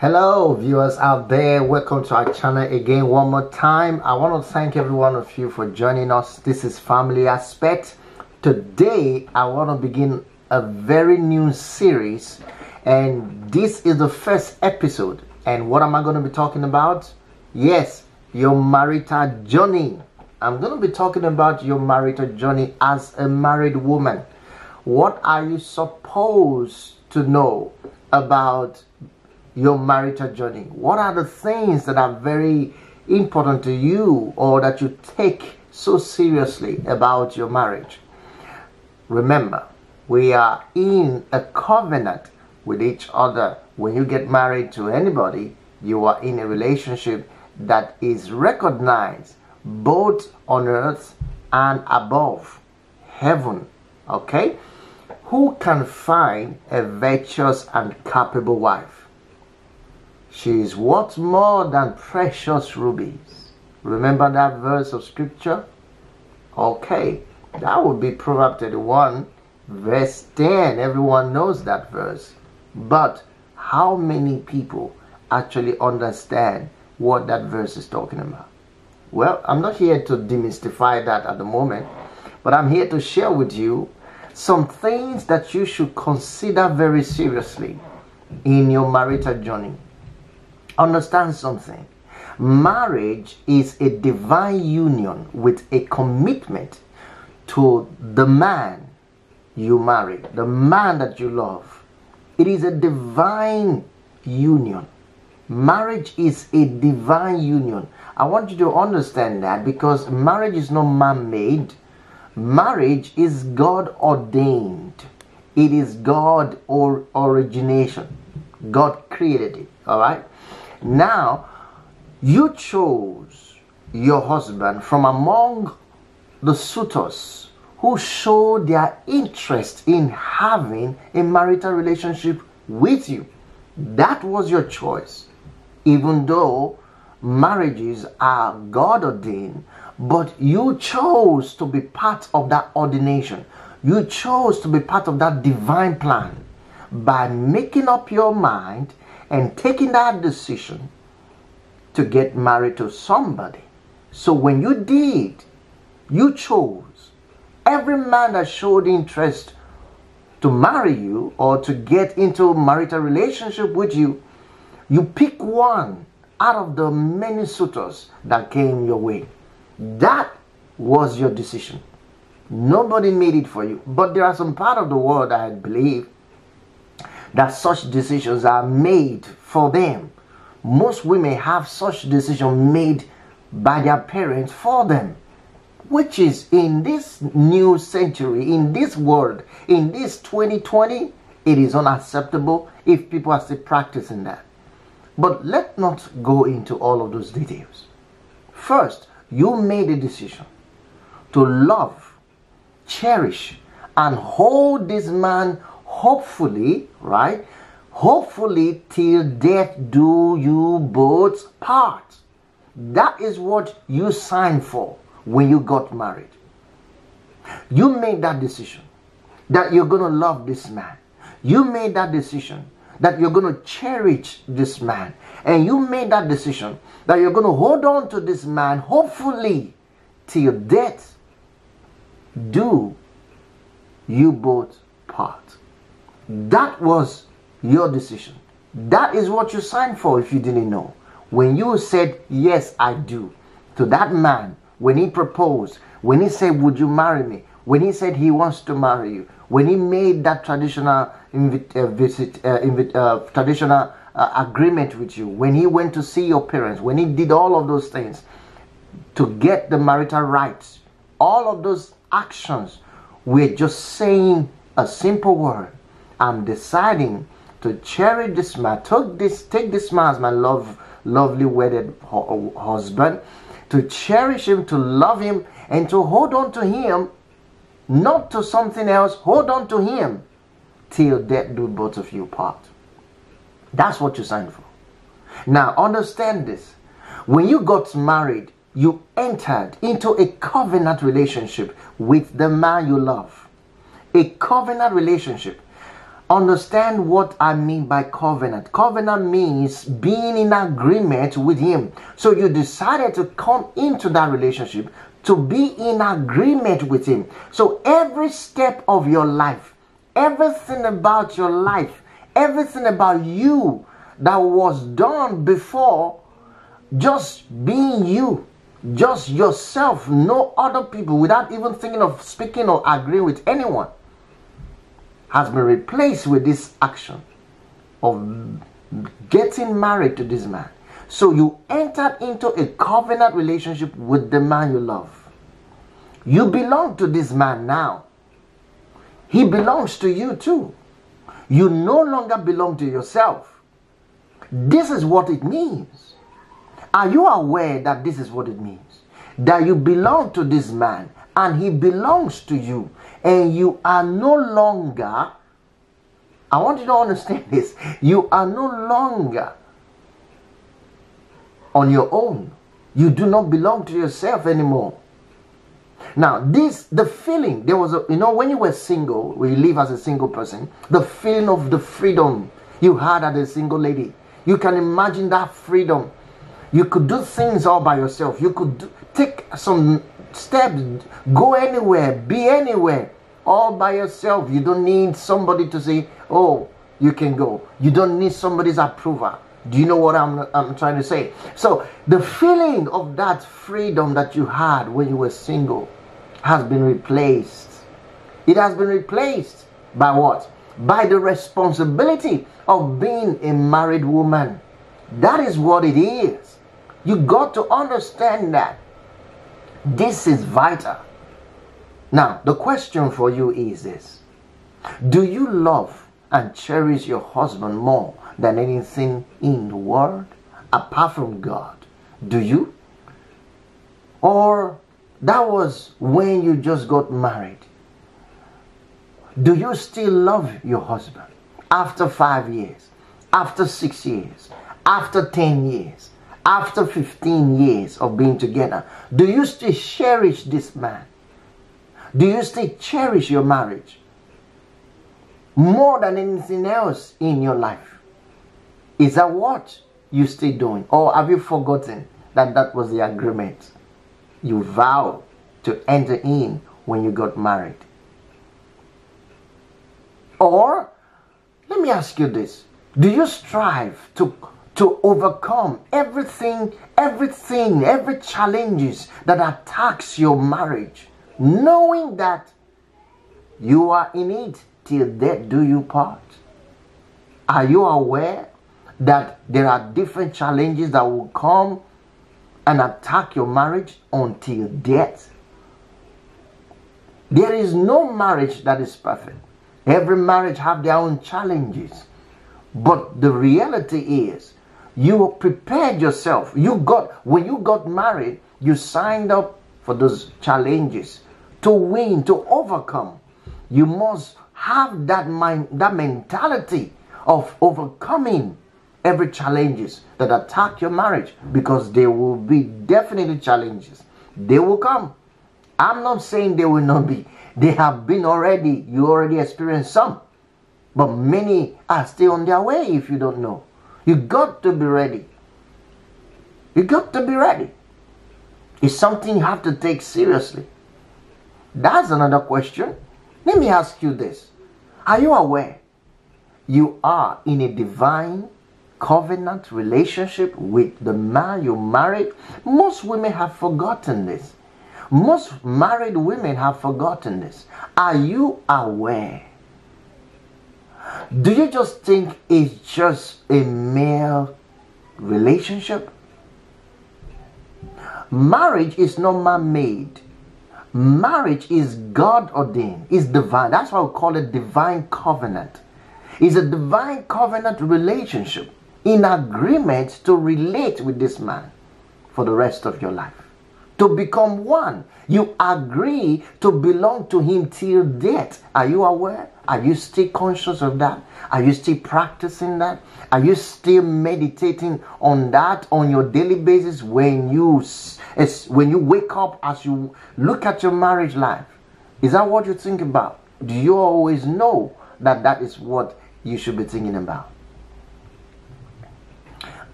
Hello viewers out there, welcome to our channel again one more time. I want to thank every one of you for joining us. This is Family Aspect. Today I want to begin a very new series, and this is the first episode. And what am I going to be talking about? Yes, your marital journey. I'm going to be talking about your marital journey as a married woman. What are you supposed to know about your marital journey? What are the things that are very important to you, or that you take so seriously about your marriage? Remember, we are in a covenant with each other. When you get married to anybody, you are in a relationship that is recognized both on earth and above heaven. Okay? Who can find a virtuous and capable wife? She is worth more than precious rubies. Remember that verse of scripture? Okay, that would be Proverbs 31 verse 10. Everyone knows that verse. But how many people actually understand what that verse is talking about? Well, I'm not here to demystify that at the moment, but I'm here to share with you some things that you should consider very seriously in your marital journey. Understand something. Marriage is a divine union with a commitment to the man you marry, the man that you love. It is a divine union. Marriage is a divine union. I want you to understand that, because marriage is not man-made. Marriage is God ordained. It is God or origination. God created it. All right. Now, you chose your husband from among the suitors who showed their interest in having a marital relationship with you. That was your choice. Even though marriages are God ordained, but you chose to be part of that ordination. You chose to be part of that divine plan by making up your mind and taking that decision to get married to somebody. So when you did, you chose. Every man that showed interest to marry you or to get into a marital relationship with you, you pick one out of the many suitors that came your way. That was your decision. Nobody made it for you. But there are some part of the world, I believe, that such decisions are made for them. Most women have such decisions made by their parents for them, which is, in this new century, in this world, in this 2020, it is unacceptable if people are still practicing that. But let's not go into all of those details. First, you made a decision to love, cherish, and hold this man, hopefully, right? Hopefully till death do you both part. That is what you signed for when you got married. You made that decision that you're going to love this man. You made that decision that you're going to cherish this man. And you made that decision that you're going to hold on to this man, hopefully till death do you both part. That was your decision. That is what you signed for, if you didn't know. When you said, yes, I do, to that man, when he proposed, when he said, would you marry me? When he said he wants to marry you, when he made that traditional agreement with you, when he went to see your parents, when he did all of those things to get the marital rights, all of those actions were just saying a simple word: I'm deciding to cherish this man, take this man as my lovely wedded husband, to cherish him, to love him, and to hold on to him, not to something else. Hold on to him till death do both of you part. That's what you signed for. Now understand this. When you got married, you entered into a covenant relationship with the man you love. A covenant relationship. understand what I mean by covenant. Covenant means being in agreement with him. So you decided to come into that relationship to be in agreement with him. So every step of your life, everything about your life, everything about you that was done before, just being you, just yourself, no other people, without even thinking of speaking or agreeing with anyone, has been replaced with this action of getting married to this man. So you entered into a covenant relationship with the man you love. You belong to this man now. He belongs to you too. You no longer belong to yourself. This is what it means. Are you aware that this is what it means? That you belong to this man and he belongs to you. And you are no longer, I want you to understand this, you are no longer on your own. You do not belong to yourself anymore. Now, the feeling, there was when you were single, when you live as a single person, the feeling of the freedom you had as a single lady, you can imagine that freedom. You could do things all by yourself. You could take some steps, go anywhere, be anywhere, all by yourself. You don't need somebody to say, oh, you can go. You don't need somebody's approval. Do you know what I'm trying to say? So the feeling of that freedom that you had when you were single has been replaced. It has been replaced by what? By the responsibility of being a married woman. That is what it is. You got to understand that. This is vital. Now, the question for you is this. Do you love and cherish your husband more than anything in the world apart from God? Do you? Or that was when you just got married? Do you still love your husband after 5 years, after 6 years, after 10 years, after 15 years of being together? Do you still cherish this man? Do you still cherish your marriage more than anything else in your life? Is that what you still doing? Or have you forgotten that that was the agreement you vowed to enter in when you got married? Or, let me ask you this. Do you strive to overcome every challenges that attacks your marriage, knowing that you are in it till death do you part? Are you aware that there are different challenges that will come and attack your marriage until death? There is no marriage that is perfect. Every marriage have their own challenges. But the reality is, you prepared yourself. When you got married, you signed up for those challenges to win, to overcome. You must have that mentality of overcoming every challenges that attack your marriage, because there will be definitely challenges. They will come. I'm not saying they will not be. They have been already. You already experienced some. But many are still on their way if you don't know. You got to be ready. You got to be ready. It's something you have to take seriously. That's another question. Let me ask you this. Are you aware you are in a divine covenant relationship with the man you married? Most women have forgotten this. Most married women have forgotten this. Are you aware? Do you just think it's just a male relationship? Marriage is not man-made. Marriage is God-ordained. It's divine. That's why we call it divine covenant. It's a divine covenant relationship in agreement to relate with this man for the rest of your life. To become one. You agree to belong to him till death. Are you aware? Are you still conscious of that? Are you still practicing that? Are you still meditating on that on your daily basis when you wake up, as you look at your marriage life? Is that what you think about? Do you always know that that is what you should be thinking about?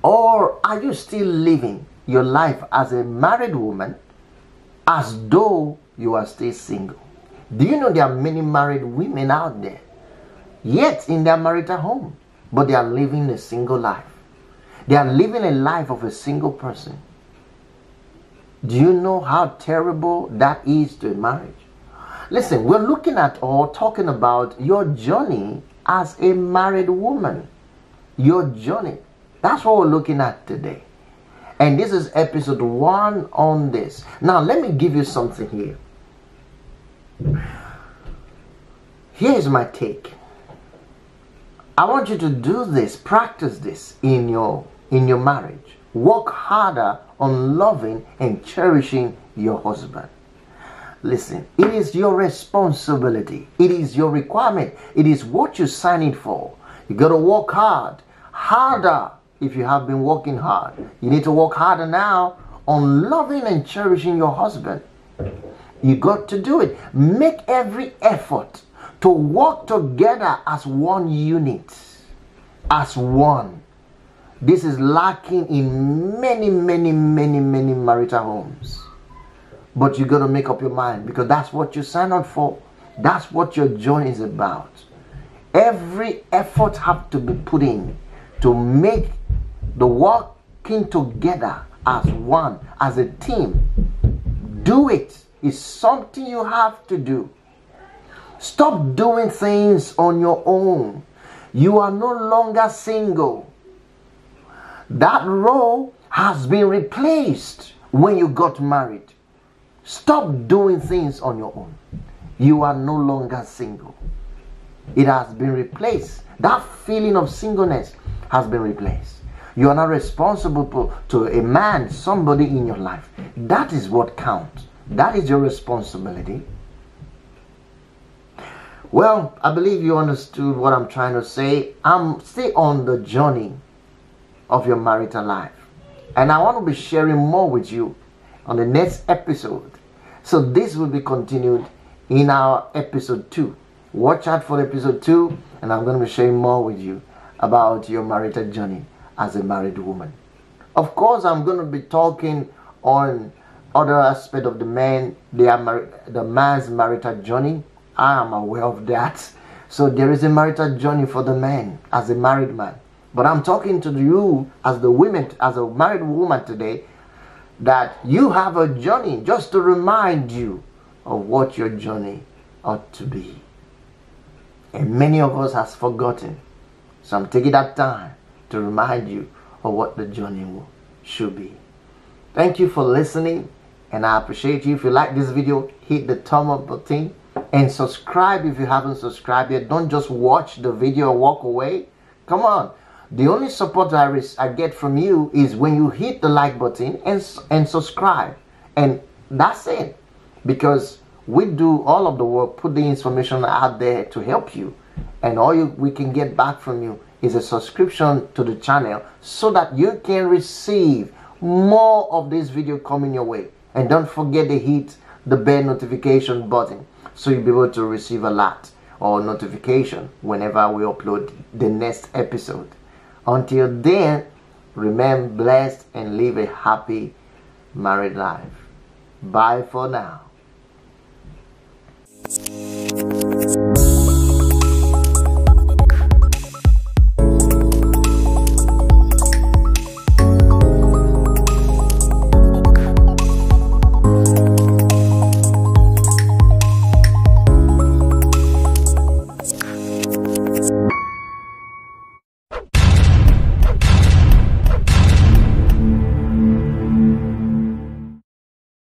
Or are you still living your life as a married woman as though you are still single? Do you know there are many married women out there, yet in their marital home, but they are living a single life? They are living a life of a single person. Do you know how terrible that is to a marriage? Listen, we're looking at or talking about your journey as a married woman. Your journey. That's what we're looking at today. And this is episode 1 on this. Now, let me give you something here. Here's my take. I want you to do this, practice this in your marriage. Work harder on loving and cherishing your husband. Listen, it is your responsibility. It is your requirement. It is what you're signing for. You got to work hard, harder. If you have been working hard, you need to work harder now on loving and cherishing your husband. You got to do it. Make every effort to work together as one unit, as one. This is lacking in many marital homes. But you got to make up your mind, because that's what you signed up for. That's what your journey is about. Every effort has to be put in to make the working together as one, as a team. Do it. It's something you have to do. Stop doing things on your own. You are no longer single. That role has been replaced when you got married. Stop doing things on your own. You are no longer single. It has been replaced. That feeling of singleness has been replaced. You are not responsible to a man, somebody in your life. That is what counts. That is your responsibility. Well, I believe you understood what I'm trying to say. I'm still on the journey of your marital life, and I want to be sharing more with you on the next episode. So this will be continued in our episode 2. Watch out for episode 2, and I'm going to be sharing more with you about your marital journey as a married woman. Of course, I'm going to be talking on other aspect of the man's marital journey. I am aware of that. So there is a marital journey for the man as a married man. But I'm talking to you as the women, as a married woman today, that you have a journey, just to remind you of what your journey ought to be. And many of us has forgotten. So I'm taking that time to remind you of what the journey should be. Thank you for listening, and I appreciate you. If you like this video, hit the thumb up button and subscribe if you haven't subscribed yet. Don't just watch the video and walk away. Come on. The only support I get from you is when you hit the like button and subscribe. And that's it. Because we do all of the work, put the information out there to help you. And all we can get back from you is a subscription to the channel, so that you can receive more of this video coming your way. And don't forget to hit the bell notification button, so you'll be able to receive a alert or notification whenever we upload the next episode. Until then, remain blessed and live a happy married life. Bye for now.